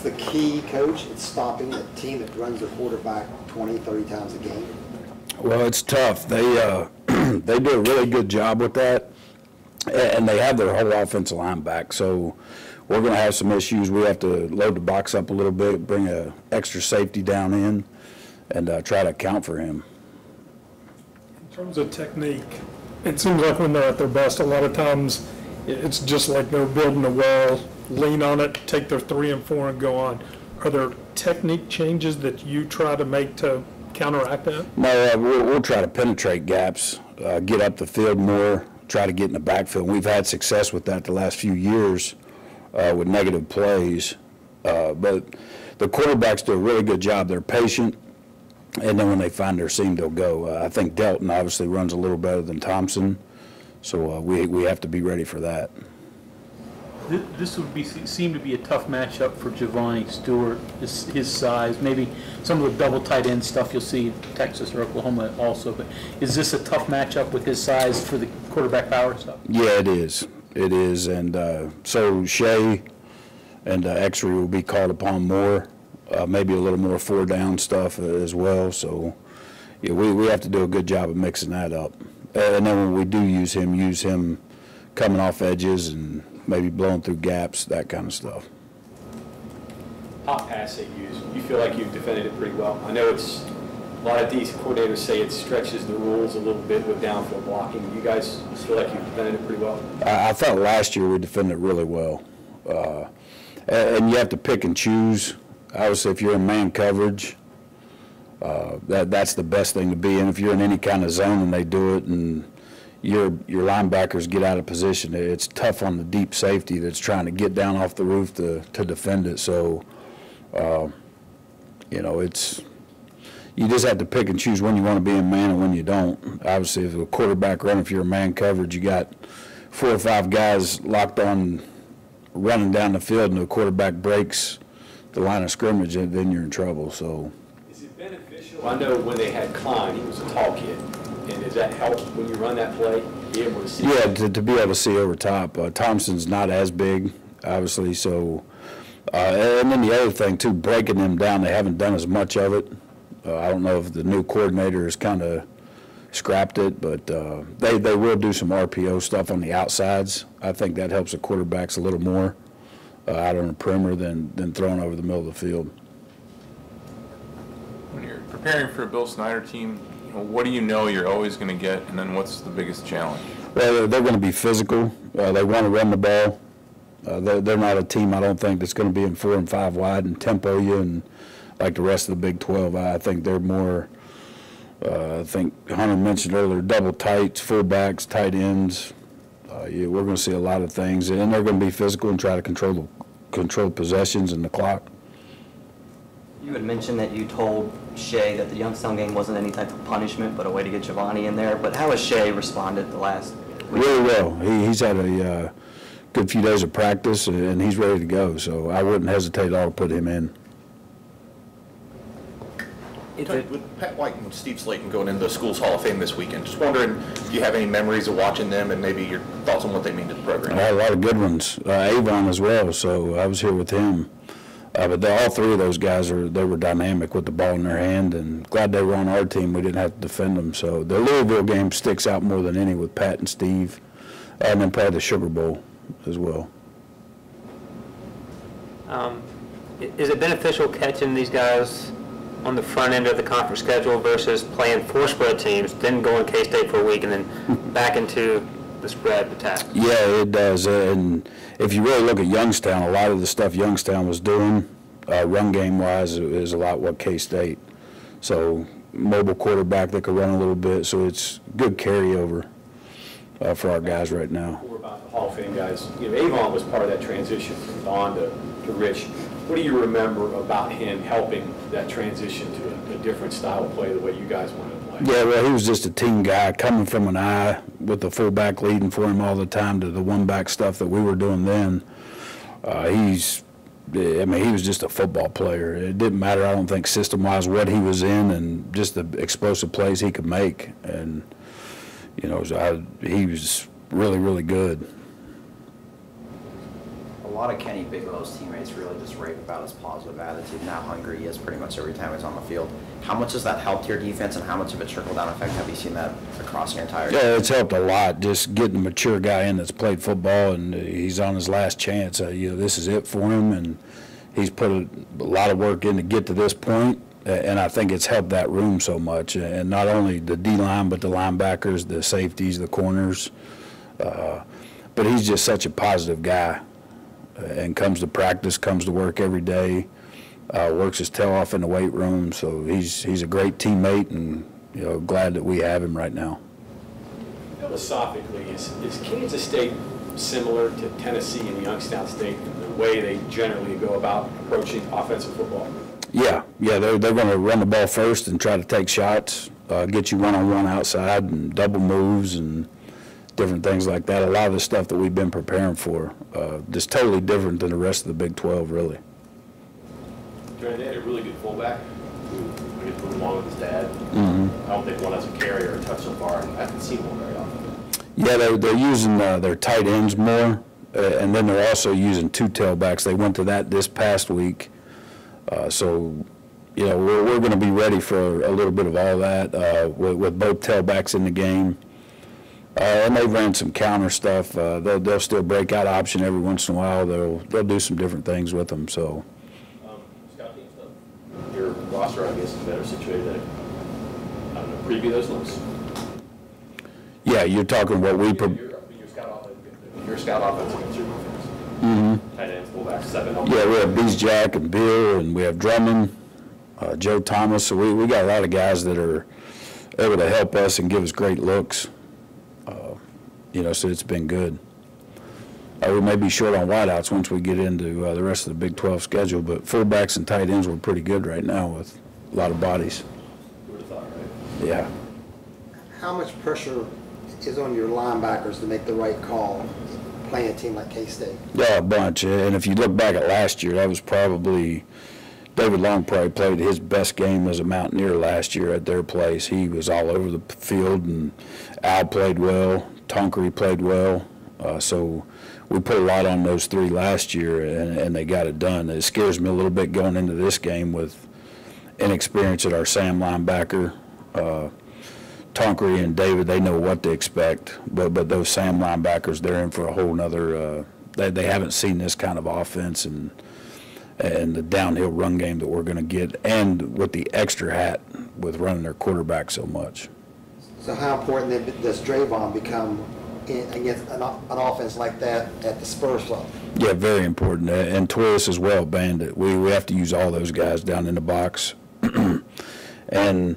the key, Coach, in stopping a team that runs their quarterback 20, 30 times a game? Well, it's tough. They they do a really good job with that, and they have their whole offensive line back. So we're going to have some issues. We have to load the box up a little bit, bring a extra safety down in, and try to account for him. In terms of technique, it seems like when they're at their best, a lot of times it's just like they're building a wall, lean on it, take their 3 and 4 and go on. Are there technique changes that you try to make to counteract that? No, we'll try to penetrate gaps, get up the field more, try to get in the backfield. We've had success with that the last few years with negative plays. But the quarterbacks do a really good job. They're patient, and then when they find their seam, they'll go. I think Delton obviously runs a little better than Thompson, so we have to be ready for that. This would seem to be a tough matchup for Giovanni Stewart, his size. Maybe some of the double tight end stuff you'll see Texas or Oklahoma also. But is this a tough matchup with his size for the quarterback power stuff? Yeah, it is. It is, and so Shea and Exery will be called upon more, maybe a little more 4-down stuff as well. So yeah, we have to do a good job of mixing that up. And then when we do use him coming off edges and maybe blowing through gaps, that kind of stuff. Hot pass they use, you feel like you've defended it pretty well. I know it's, a lot of these coordinators say it stretches the rules a little bit with downfield blocking. You guys feel like you've defended it pretty well? I thought last year we defended it really well. And you have to pick and choose. Obviously, if you're in man coverage, that's the best thing to be in. If you're in any kind of zone and they do it and your linebackers get out of position, it's tough on the deep safety that's trying to get down off the roof to defend it. So, you know, you just have to pick and choose when you want to be in man and when you don't. Obviously, if a quarterback run, if you're in man coverage, you got 4 or 5 guys locked on running down the field and the quarterback breaks the line of scrimmage, and then you're in trouble. So, is it beneficial? I know when they had Klein, he was a tall kid. And does that help when you run that play, be able to see? Yeah, to be able to see over top. Thompson's not as big, obviously, so. And then the other thing, too, breaking them down, they haven't done as much of it. I don't know if the new coordinator has kind of scrapped it, but they will do some RPO stuff on the outsides. I think that helps the quarterbacks a little more out on the perimeter than throwing over the middle of the field. When you're preparing for a Bill Snyder team, what do you know you're always going to get, and then what's the biggest challenge? Well, they're going to be physical. They want to run the ball. They're not a team, I don't think, that's going to be in 4 and 5 wide and tempo you and like the rest of the Big 12. I think they're more, I think Hunter mentioned earlier, double tights, fullbacks, tight ends. Yeah, we're going to see a lot of things, and they're going to be physical and try to control possessions and the clock. You had mentioned that you told Shea that the Youngstown game wasn't any type of punishment, but a way to get Giovanni in there. But how has Shea responded the last week? Really well. He's had a good few days of practice, and he's ready to go. So I wouldn't hesitate at all to put him in. With Pat White and Steve Slayton going into the Schools Hall of Fame this weekend, just wondering if you have any memories of watching them and maybe your thoughts on what they mean to the program. I had a lot of good ones. Avon as well, so I was here with him. But all 3 of those guys, they were dynamic with the ball in their hand, and glad they were on our team. We didn't have to defend them. So the Louisville game sticks out more than any with Pat and Steve, and then probably the Sugar Bowl as well. Is it beneficial catching these guys on the front end of the conference schedule versus playing 4 spread teams, then going K-State for a week, and then back into the spread attack? Yeah, it does. And if you really look at Youngstown, a lot of the stuff Youngstown was doing, run game-wise, is a lot what K-State. So mobile quarterback that could run a little bit, so it's good carryover for our guys right now. More about the Hall of Fame guys. Avon was part of that transition from Don to Rich. What do you remember about him helping that transition to a different style of play, the way you guys wanted to play? Yeah, well, he was just a team guy coming from an eye with the fullback leading for him all the time to the one-back stuff that we were doing then. He was just a football player. It didn't matter, I don't think, system-wise what he was in and just the explosive plays he could make. And, he was really, really good. A lot of Kenny Bigelow's teammates really just rave about his positive attitude and how hungry he is pretty much every time he's on the field. How much has that helped your defense, and how much of a trickle-down effect have you seen that across your entire team? Yeah, it's helped a lot, just getting a mature guy in that's played football, and he's on his last chance. This is it for him, and he's put a lot of work in to get to this point, and I think it's helped that room so much, and not only the D-line, but the linebackers, the safeties, the corners. But he's just such a positive guy, and comes to practice, comes to work every day, works his tail off in the weight room. So he's a great teammate, and glad that we have him right now. Philosophically, is Kansas State similar to Tennessee and Youngstown State in the way they generally go about approaching offensive football? Yeah, they're going to run the ball first and try to take shots, get you one-on-one outside, and double moves and different things like that. A lot of the stuff that we've been preparing for, just totally different than the rest of the Big 12, really. They had a really good fullback who moved along with his dad. Mm-hmm. I don't think one has a carry or a touch so far, and I haven't seen one very often. Yeah, they're using their tight ends more, and then they're also using two tailbacks. They went to that this past week. So we're going to be ready for a little bit of all that with both tailbacks in the game. And they ran some counter stuff. They'll still break out option every once in a while. They'll do some different things with them. So. Scott team stuff. Your roster, I guess, is better situated to, preview those looks. Yeah, you're talking what we. Your scout offense against your defense. Mm-hmm. Tight ends, fullbacks, 7. Yeah, we have Beesjack and Bill, and we have Drummond, Joe Thomas. So we got a lot of guys that are able to help us and give us great looks. So it's been good. We may be short on wideouts once we get into the rest of the Big 12 schedule, but fullbacks and tight ends were pretty good right now with a lot of bodies. You would have thought, right? Yeah. How much pressure is on your linebackers to make the right call playing a team like K-State? Yeah, a bunch. And if you look back at last year, that was probably David Long probably played his best game as a Mountaineer last year at their place. He was all over the field, and Al played well. Tonkery played well. So we put a lot on those three last year, and they got it done. It scares me a little bit going into this game with inexperience at our Sam linebacker. Tonkery and David, they know what to expect, but those Sam linebackers, they're in for a whole nother, they haven't seen this kind of offense and the downhill run game that we're going to get, and with the extra hat with running their quarterback so much. So how important then does Drayvon become against an offense like that at the Spurs level? Yeah, very important, and Torres as well, Bandit. We have to use all those guys down in the box, and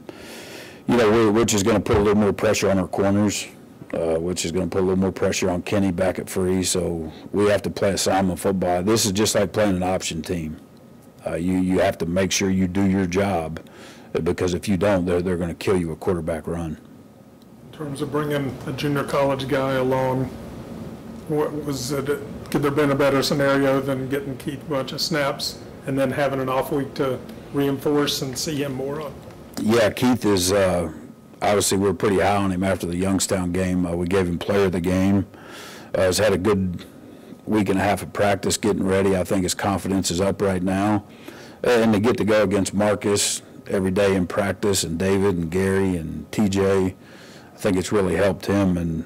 which is going to put a little more pressure on our corners, which is going to put a little more pressure on Kenny back at free. So we have to play assignment football. This is just like playing an option team. You have to make sure you do your job, because if you don't, they're going to kill you a quarterback run. In terms of bringing a junior college guy along, what was it? Could there have been a better scenario than getting Keith a bunch of snaps and then having an off week to reinforce and see him more on? Yeah, Keith is, obviously we're pretty high on him after the Youngstown game. We gave him player of the game. He's had a good week and a half of practice getting ready. I think his confidence is up right now. And to get to go against Marcus every day in practice, and David and Gary and TJ, I think it's really helped him. And,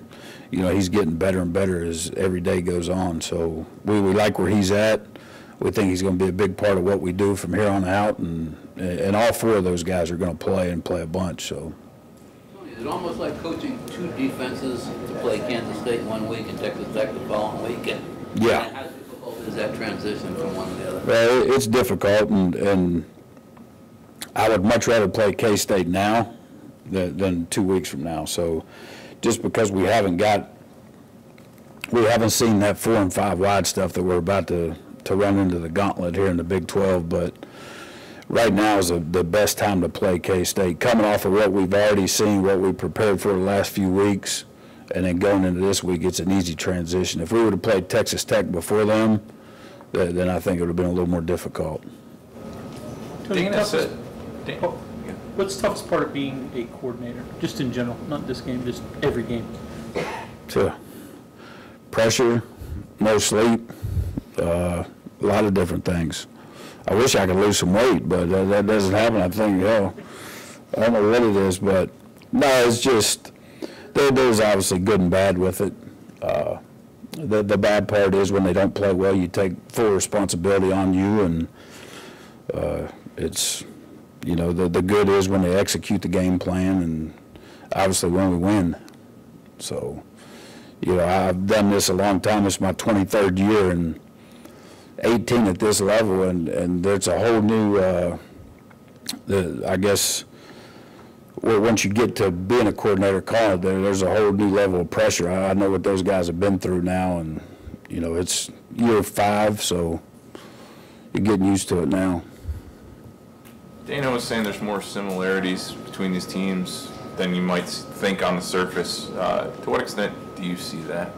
he's getting better and better as every day goes on. So we like where he's at. We think he's going to be a big part of what we do from here on out, and all four of those guys are going to play and play a bunch. So Is it almost like coaching two defenses to play Kansas State one week and Texas Tech the following week? And yeah, how difficult is that transition from one to the other? Well, it's difficult, and I would much rather play K-State now than 2 weeks from now. So just because we haven't seen that 4 and 5 wide stuff that we're about to run into the gauntlet here in the Big 12, but right now is the best time to play K-State. Coming off of what we've already seen, what we prepared for the last few weeks, and then going into this week, it's an easy transition. If we would have played Texas Tech before them, then I think it would have been a little more difficult. Tony, what's the toughest part of being a coordinator, just in general, not this game, just every game? So, pressure, no sleep, A lot of different things. I wish I could lose some weight, but that doesn't happen. I think, hell, I don't know what it is, but no, it's just, there's obviously good and bad with it. The bad part is when they don't play well, you take full responsibility on you, and it's, you know, the good is when they execute the game plan, and obviously when we win. So, you know, I've done this a long time. It's my 23rd year, and 18 at this level, and there's a whole new, I guess, well, once you get to being a coordinator calling, there's a whole new level of pressure. I know what those guys have been through now, and, you know, it's year 5, so you're getting used to it now. Dana was saying there's more similarities between these teams than you might think on the surface. To what extent do you see that?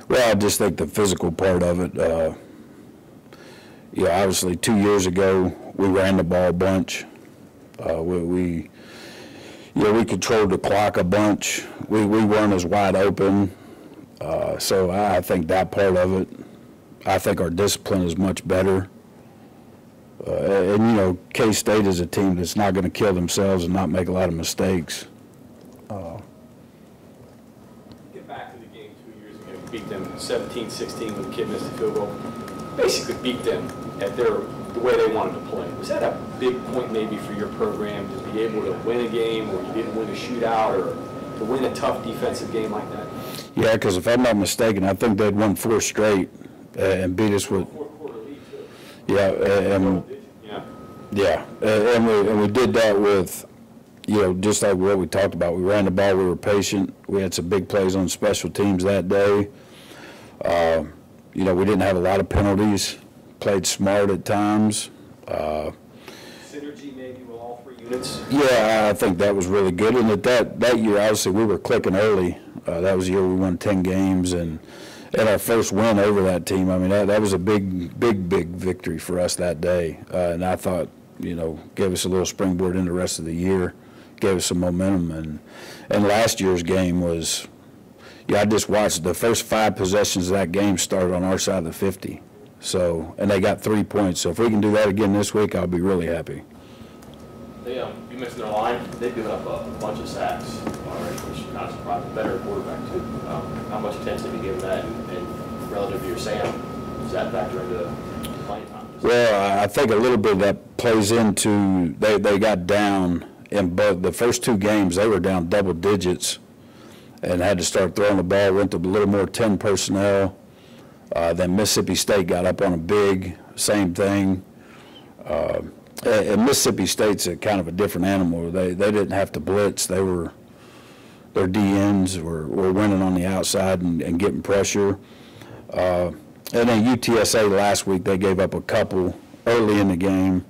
Well, I just think the physical part of it, you know, obviously 2 years ago, we ran the ball a bunch. We controlled the clock a bunch. We weren't as wide open. So I think that part of it, I think our discipline is much better. And, you know, K-State is a team that's not going to kill themselves and not make a lot of mistakes. Get back to the game 2 years ago. You beat them 17-16 when the kid missed the field goal. Basically beat them at the way they wanted to play. Was that a big point maybe for your program to be able to win a game, or you didn't win a shootout, or to win a tough defensive game like that? Yeah, because if I'm not mistaken, I think they'd won 4 straight and beat us with. Fourth-quarter lead too. And we did that with, you know, just like what we talked about. We ran the ball. We were patient. We had some big plays on special teams that day. You know, we didn't have a lot of penalties. Played smart at times. Synergy maybe with all 3 units? Yeah, I think that was really good. And at that year, obviously, we were clicking early. That was the year we won 10 games. And our first win over that team, I mean, that was a big victory for us that day. And I thought, you know, gave us a little springboard in the rest of the year, gave us some momentum. And last year's game was, yeah, I just watched the first 5 possessions of that game started on our side of the 50. So, and they got 3 points. So if we can do that again this week, I'll be really happy. They, you mentioned their line. They've given up a bunch of sacks already, which not surprising. Better quarterback too. How much attention have you given that, and relative to your Sam, does that factor into playing time? Well, I think a little bit of that plays into they got down in both the first 2 games. They were down double digits and had to start throwing the ball. Went to a little more 10 personnel. Then Mississippi State got up on a big, same thing. And Mississippi State's a kind of a different animal. They didn't have to blitz. Their DNs were winning on the outside and getting pressure. And then UTSA last week, they gave up a couple early in the game.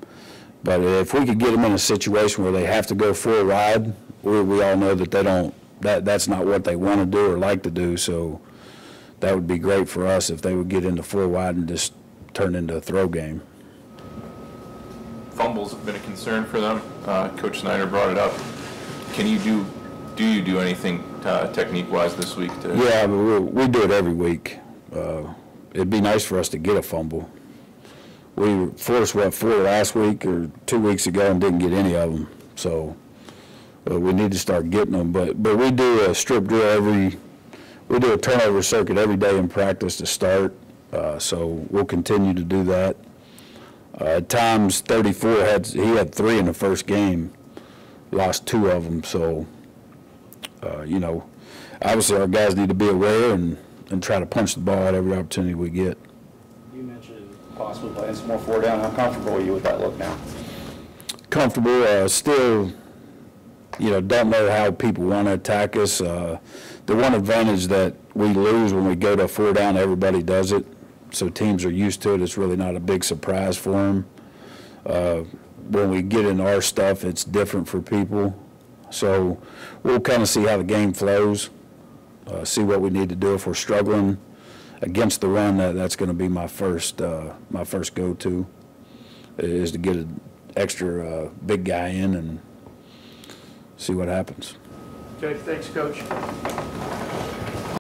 But if we could get them in a situation where they have to go full ride, we all know that they don't. That's not what they want to do or like to do. So that would be great for us if they would get into full wide and just turn into a throw game. Fumbles have been a concern for them. Coach Snyder brought it up. Can you do you do anything technique-wise this week? Yeah, but we do it every week. It'd be nice for us to get a fumble. We forced, 4 last week or 2 weeks ago and didn't get any of them. So we need to start getting them. But we do a strip drill we do a turnover circuit every day in practice to start. So we'll continue to do that. At times, 34 he had 3 in the first game, lost 2 of them. So, you know, obviously our guys need to be aware and try to punch the ball at every opportunity we get. You mentioned possibly playing some more 4 down. How comfortable are you with that look now? Comfortable. Still, you know, don't know how people want to attack us. The one advantage that we lose when we go to 4 down, everybody does it. So teams are used to it. It's really not a big surprise for them. When we get into our stuff, it's different for people. So we'll kind of see how the game flows, see what we need to do. If we're struggling against the run, that's going to be my first go-to, is to get an extra big guy in and see what happens. Okay, thanks, Coach.